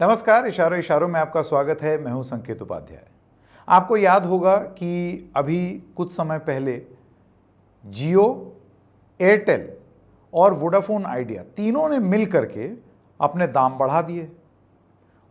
नमस्कार, इशारों इशारों में आपका स्वागत है। मैं हूं संकेत उपाध्याय। आपको याद होगा कि अभी कुछ समय पहले जियो, एयरटेल और वोडाफोन आइडिया तीनों ने मिल करके अपने दाम बढ़ा दिए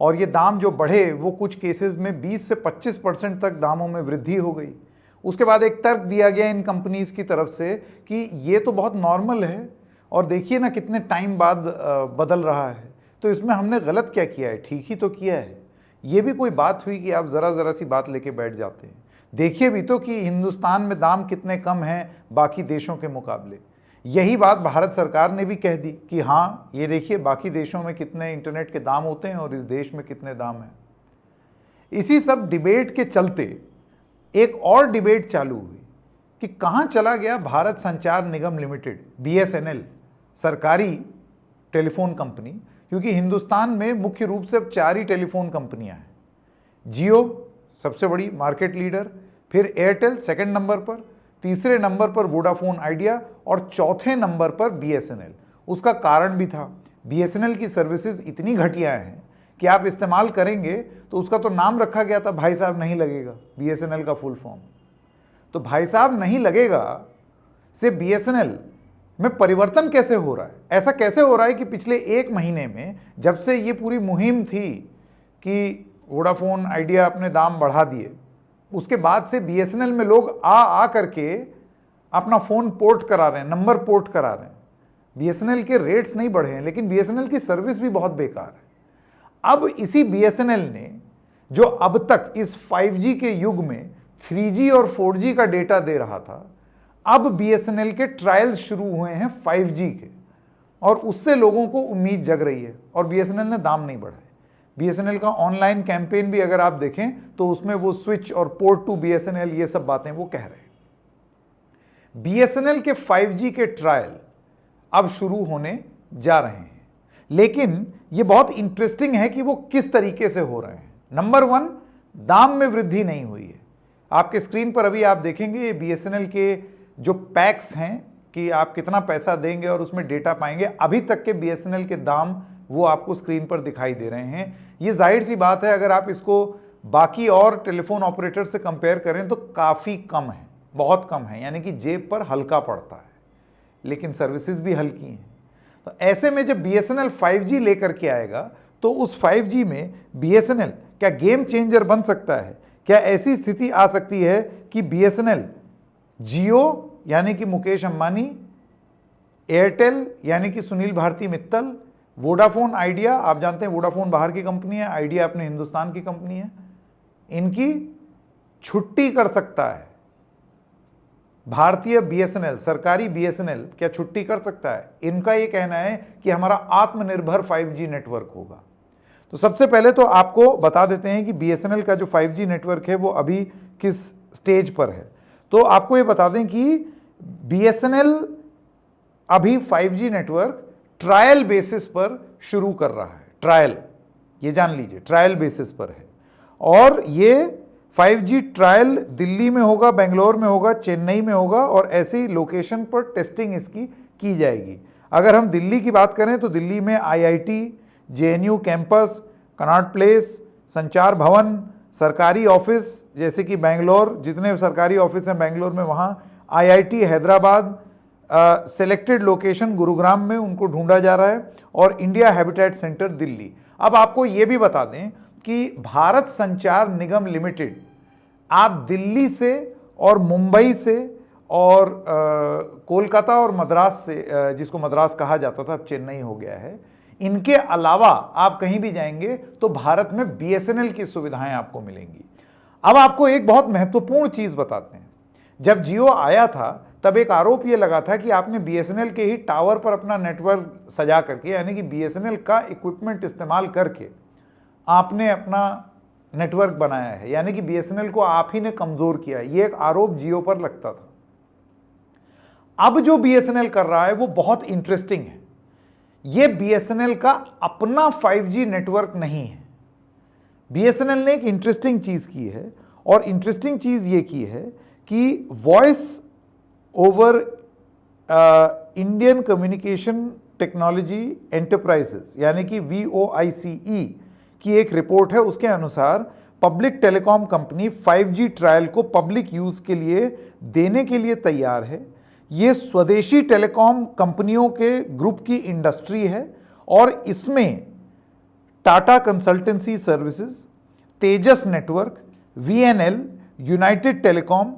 और ये दाम जो बढ़े वो कुछ केसेस में 20 से 25% तक दामों में वृद्धि हो गई। उसके बाद एक तर्क दिया गया इन कंपनीज की तरफ से कि ये तो बहुत नॉर्मल है और देखिए ना कितने टाइम बाद बदल रहा है, तो इसमें हमने गलत क्या किया है, ठीक ही तो किया है। ये भी कोई बात हुई कि आप ज़रा सी बात लेके बैठ जाते हैं। देखिए भी तो कि हिंदुस्तान में दाम कितने कम हैं बाकी देशों के मुकाबले। यही बात भारत सरकार ने भी कह दी कि हाँ, ये देखिए बाकी देशों में कितने इंटरनेट के दाम होते हैं और इस देश में कितने दाम हैं। इसी सब डिबेट के चलते एक और डिबेट चालू हुई कि कहाँ चला गया भारत संचार निगम लिमिटेड, BSNL, सरकारी टेलीफोन कंपनी, क्योंकि हिंदुस्तान में मुख्य रूप से अब 4 ही टेलीफोन कंपनियां हैं। जियो सबसे बड़ी मार्केट लीडर, फिर एयरटेल सेकंड नंबर पर, तीसरे नंबर पर वोडाफोन आइडिया और चौथे नंबर पर BSNL। उसका कारण भी था, BSNL की सर्विसेज इतनी घटिया हैं कि आप इस्तेमाल करेंगे तो उसका तो नाम रखा गया था भाई साहब नहीं लगेगा, BSNL का फुल फॉर्म। तो भाई साहब नहीं लगेगा से BSNL में परिवर्तन कैसे हो रहा है? ऐसा कैसे हो रहा है कि पिछले 1 महीने में जब से ये पूरी मुहिम थी कि वोडाफोन आइडिया अपने दाम बढ़ा दिए, उसके बाद से BSNL में लोग आ करके अपना फ़ोन पोर्ट करा रहे हैं, नंबर पोर्ट करा रहे हैं। BSNL के रेट्स नहीं बढ़े हैं, लेकिन BSNL की सर्विस भी बहुत बेकार है। अब इसी BSNL ने जो अब तक इस 5G के युग में 3G और 4G का डेटा दे रहा था, अब BSNL के ट्रायल्स शुरू हुए हैं 5G के और उससे लोगों को उम्मीद जग रही है और BSNL ने दाम नहीं बढ़ाए। BSNL का ऑनलाइन कैंपेन भी अगर आप देखें तो उसमें वो स्विच और पोर्ट टू BSNL ये सब बातें वो कह रहे हैं। BSNL के 5G के ट्रायल अब शुरू होने जा रहे हैं, लेकिन ये बहुत इंटरेस्टिंग है कि वो किस तरीके से हो रहे हैं। नंबर 1, दाम में वृद्धि नहीं हुई है। आपके स्क्रीन पर अभी आप देखेंगे ये BSNL के जो पैक्स हैं कि आप कितना पैसा देंगे और उसमें डेटा पाएंगे, अभी तक के BSNL के दाम वो आपको स्क्रीन पर दिखाई दे रहे हैं। ये जाहिर सी बात है, अगर आप इसको बाकी और टेलीफोन ऑपरेटर से कंपेयर करें तो काफ़ी कम है, बहुत कम है, यानी कि जेब पर हल्का पड़ता है, लेकिन सर्विसेज भी हल्की हैं। तो ऐसे में जब BSNL 5G लेकर के आएगा तो उस 5G में BSNL क्या गेम चेंजर बन सकता है? क्या ऐसी स्थिति आ सकती है कि BSNL जियो यानी कि मुकेश अंबानी, एयरटेल यानी कि सुनील भारती मित्तल, वोडाफोन आइडिया, आप जानते हैं वोडाफोन बाहर की कंपनी है, आइडिया अपने हिंदुस्तान की कंपनी है, इनकी छुट्टी कर सकता है? भारतीय BSNL, सरकारी BSNL क्या छुट्टी कर सकता है? इनका ये कहना है कि हमारा आत्मनिर्भर 5G नेटवर्क होगा। तो सबसे पहले तो आपको बता देते हैं कि BSNL का जो 5G नेटवर्क है वो अभी किस स्टेज पर है। तो आपको ये बता दें कि BSNL अभी 5G नेटवर्क ट्रायल बेसिस पर शुरू कर रहा है। ट्रायल, ये जान लीजिए, ट्रायल बेसिस पर है और ये 5G ट्रायल दिल्ली में होगा, बेंगलोर में होगा, चेन्नई में होगा और ऐसी लोकेशन पर टेस्टिंग इसकी की जाएगी। अगर हम दिल्ली की बात करें तो दिल्ली में IIT, JNU campus, Connaught place, संचार भवन, सरकारी ऑफिस जैसे कि बेंगलोर, जितने सरकारी ऑफिस हैं बेंगलोर में वहाँ, IIT Hyderabad, selected location Gurugram में उनको ढूंढा जा रहा है और इंडिया हैबिटेट सेंटर दिल्ली। अब आपको ये भी बता दें कि भारत संचार निगम लिमिटेड आप दिल्ली से और मुंबई से और कोलकाता और मद्रास से, जिसको मद्रास कहा जाता था अब चेन्नई हो गया है, इनके अलावा आप कहीं भी जाएंगे तो भारत में BSNL की सुविधाएं आपको मिलेंगी। अब आपको एक बहुत महत्वपूर्ण चीज बताते हैं। जब जियो आया था तब एक आरोप यह लगा था कि आपने BSNL के ही टावर पर अपना नेटवर्क सजा करके, यानी कि BSNL का इक्विपमेंट इस्तेमाल करके आपने अपना नेटवर्क बनाया है, यानी कि BSNL को आप ही ने कमजोर किया है। यह एक आरोप जियो पर लगता था। अब जो BSNL कर रहा है वो बहुत इंटरेस्टिंग है। ये BSNL का अपना 5G नेटवर्क नहीं है। BSNL ने एक इंटरेस्टिंग चीज की है और इंटरेस्टिंग चीज ये की है कि voice over Indian communication technology enterprises यानी कि VOICE की एक रिपोर्ट है, उसके अनुसार public telecom company 5G trial को पब्लिक यूज के लिए देने के लिए तैयार है। ये स्वदेशी टेलीकॉम कंपनियों के ग्रुप की इंडस्ट्री है और इसमें Tata Consultancy Services, Tejas Network, VNL, United Telecom,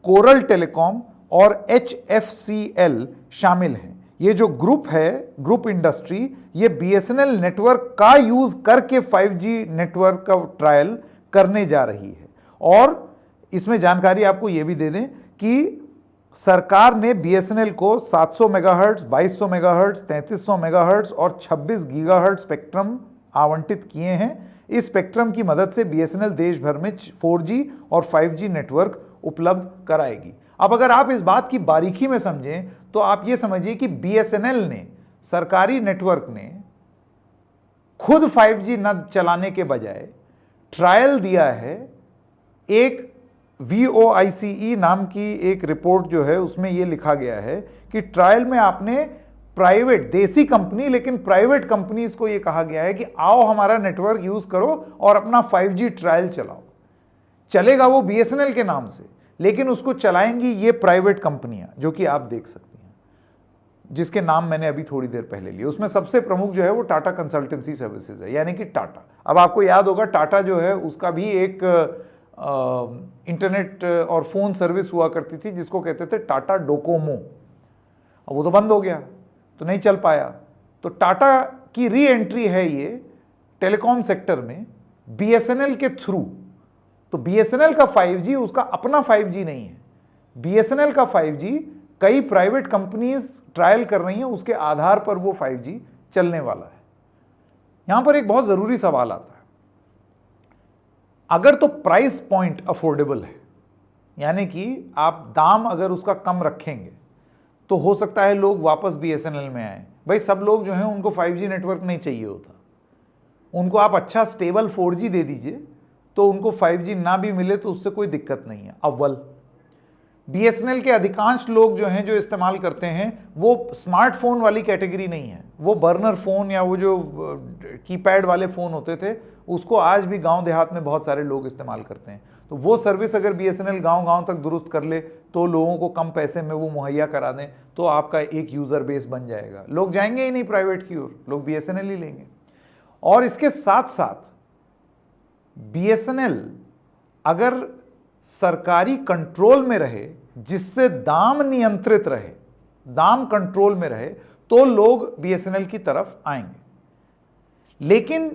Coral Telecom और HFCL शामिल हैं। ये जो ग्रुप है, ग्रुप इंडस्ट्री, ये BSNL नेटवर्क का यूज करके 5G नेटवर्क का ट्रायल करने जा रही है। और इसमें जानकारी आपको यह भी दे दें कि सरकार ने BSNL को 700 मेगाहर्ट्ज, 2200 मेगाहर्ट्ज, 3300 मेगाहर्ट्ज और 26 गीगाहर्ट्ज स्पेक्ट्रम आवंटित किए हैं। इस स्पेक्ट्रम की मदद से BSNL देश भर में 4G और 5G नेटवर्क उपलब्ध कराएगी। अब अगर आप इस बात की बारीकी में समझें तो आप ये समझिए कि BSNL ने, सरकारी नेटवर्क ने, खुद 5G न चलाने के बजाय ट्रायल दिया है। एक VOICE नाम की एक रिपोर्ट जो है उसमें यह लिखा गया है कि ट्रायल में आपने प्राइवेट, देसी कंपनी लेकिन प्राइवेट कंपनीज को यह कहा गया है कि आओ हमारा नेटवर्क यूज करो और अपना 5G ट्रायल चलाओ। चलेगा वो BSNL के नाम से, लेकिन उसको चलाएंगी ये प्राइवेट कंपनियां, जो कि आप देख सकती हैं, जिसके नाम मैंने अभी थोड़ी देर पहले लिए। उसमें सबसे प्रमुख जो है वो टाटा कंसल्टेंसी सर्विसेज है, यानी कि टाटा। अब आपको याद होगा टाटा जो है उसका भी एक इंटरनेट और फोन सर्विस हुआ करती थी जिसको कहते थे टाटा डोकोमो। अब वो तो बंद हो गया, तो नहीं चल पाया। तो टाटा की री एंट्री है ये टेलीकॉम सेक्टर में BSNL के थ्रू। तो BSNL का 5G उसका अपना 5G नहीं है, BSNL का 5G कई प्राइवेट कंपनीज ट्रायल कर रही हैं, उसके आधार पर वो 5G चलने वाला है। यहां पर एक बहुत जरूरी सवाल आता है, अगर तो प्राइस पॉइंट अफोर्डेबल है, यानी कि आप दाम अगर उसका कम रखेंगे तो हो सकता है लोग वापस BSNL में आए। भाई सब लोग जो हैं उनको 5G नेटवर्क नहीं चाहिए होता, उनको आप अच्छा स्टेबल 4G दे दीजिए तो उनको 5G ना भी मिले तो उससे कोई दिक्कत नहीं है। अव्वल BSNL के अधिकांश लोग जो हैं, जो इस्तेमाल करते हैं, वो स्मार्टफोन वाली कैटेगरी नहीं है, वो बर्नर फोन या वो जो कीपैड वाले फोन होते थे उसको आज भी गांव देहात में बहुत सारे लोग इस्तेमाल करते हैं। तो वो सर्विस अगर BSNL गांव-गांव तक दुरुस्त कर ले तो लोगों को कम पैसे में वो मुहैया करा दें तो आपका एक यूजर बेस बन जाएगा। लोग जाएंगे ही नहीं प्राइवेट की ओर, लोग BSNL ही लेंगे। और इसके साथ साथ BSNL अगर सरकारी कंट्रोल में रहे, जिससे दाम नियंत्रित रहे, दाम कंट्रोल में रहे, तो लोग BSNL की तरफ आएंगे। लेकिन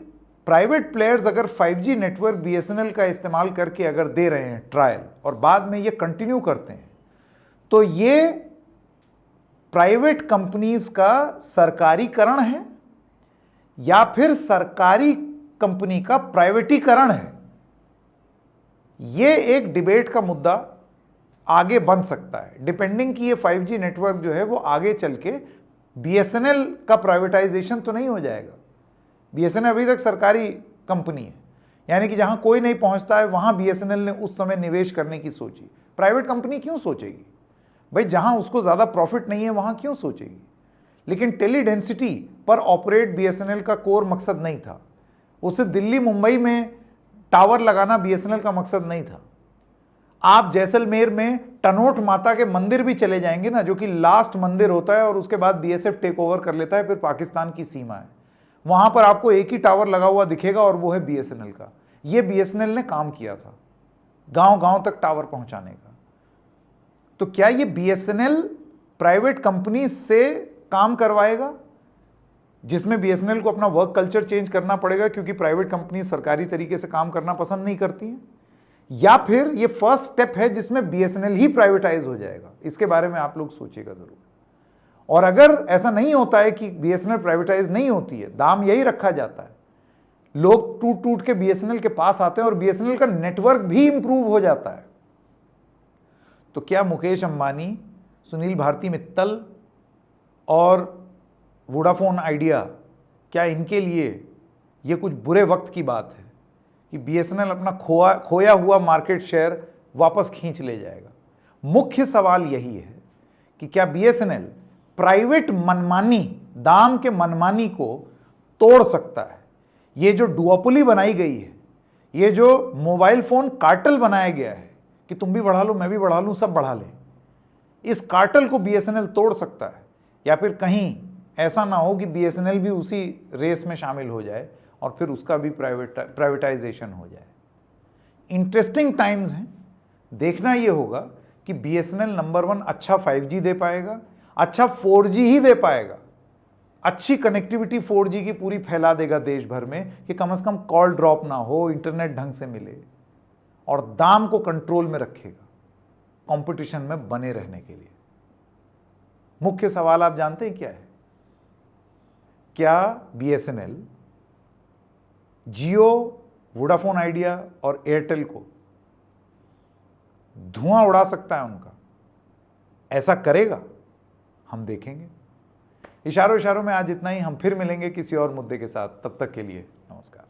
प्राइवेट प्लेयर्स अगर 5G नेटवर्क BSNL का इस्तेमाल करके अगर दे रहे हैं ट्रायल और बाद में ये कंटिन्यू करते हैं, तो ये प्राइवेट कंपनीज का सरकारीकरण है या फिर सरकारी कंपनी का प्राइवेटीकरण है। यह एक डिबेट का मुद्दा आगे बन सकता है, डिपेंडिंग कि ये 5G नेटवर्क जो है वो आगे चल के BSNL का प्राइवेटाइजेशन तो नहीं हो जाएगा। BSNL अभी तक सरकारी कंपनी है, यानी कि जहां कोई नहीं पहुंचता है वहां BSNL ने उस समय निवेश करने की सोची। प्राइवेट कंपनी क्यों सोचेगी भाई, जहां उसको ज्यादा प्रॉफिट नहीं है वहां क्यों सोचेगी। लेकिन टेली डेंसिटी पर ऑपरेट BSNL का कोर मकसद नहीं था, उसे दिल्ली मुंबई में टावर लगाना BSNL का मकसद नहीं था। आप जैसलमेर में टनोट माता के मंदिर भी चले जाएंगे ना, जो कि लास्ट मंदिर होता है और उसके बाद BSF टेक ओवर कर लेता है, फिर पाकिस्तान की सीमा है, वहां पर आपको एक ही टावर लगा हुआ दिखेगा और वो है BSNL का। ये BSNL ने काम किया था गांव गांव तक टावर पहुंचाने का। तो क्या ये BSNL प्राइवेट कंपनी से काम करवाएगा, जिसमें BSNL को अपना वर्क कल्चर चेंज करना पड़ेगा क्योंकि प्राइवेट कंपनी सरकारी तरीके से काम करना पसंद नहीं करती हैं, या फिर ये फर्स्ट स्टेप है जिसमें BSNL ही प्राइवेटाइज हो जाएगा। इसके बारे में आप लोग सोचिएगा जरूर। और अगर ऐसा नहीं होता है कि BSNL प्राइवेटाइज नहीं होती है, दाम यही रखा जाता है, लोग टूट टूट के BSNL के पास आते हैं और BSNL का नेटवर्क भी इंप्रूव हो जाता है, तो क्या मुकेश अंबानी, सुनील भारती मित्तल और वोडाफोन आइडिया, क्या इनके लिए ये कुछ बुरे वक्त की बात है कि BSNL अपना खोया हुआ मार्केट शेयर वापस खींच ले जाएगा? मुख्य सवाल यही है कि क्या BSNL प्राइवेट मनमानी, दाम के मनमानी को तोड़ सकता है, ये जो डुओपोली बनाई गई है, ये जो मोबाइल फोन कार्टेल बनाया गया है कि तुम भी बढ़ा लो, मैं भी बढ़ा लूं, सब बढ़ा लें, इस कार्टेल को बीएसएनएल तोड़ सकता है। या फिर कहीं ऐसा ना हो कि बीएसएनएल भी उसी रेस में शामिल हो जाए और फिर उसका भी प्राइवेटाइजेशन हो जाए। इंटरेस्टिंग टाइम्स हैं। देखना ये होगा कि बीएसएनएल नंबर 1 अच्छा 5G दे पाएगा, अच्छा 4G ही दे पाएगा, अच्छी कनेक्टिविटी 4G की पूरी फैला देगा देश भर में कि कम से कम कॉल ड्रॉप ना हो, इंटरनेट ढंग से मिले, और दाम को कंट्रोल में रखेगा कंपटीशन में बने रहने के लिए। मुख्य सवाल आप जानते हैं क्या है? क्या बीएसएनएल जियो, वोडाफोन आइडिया और एयरटेल को धुआं उड़ा सकता है उनका? ऐसा करेगा? हम देखेंगे। इशारों इशारों में आज इतना ही। हम फिर मिलेंगे किसी और मुद्दे के साथ। तब तक के लिए नमस्कार।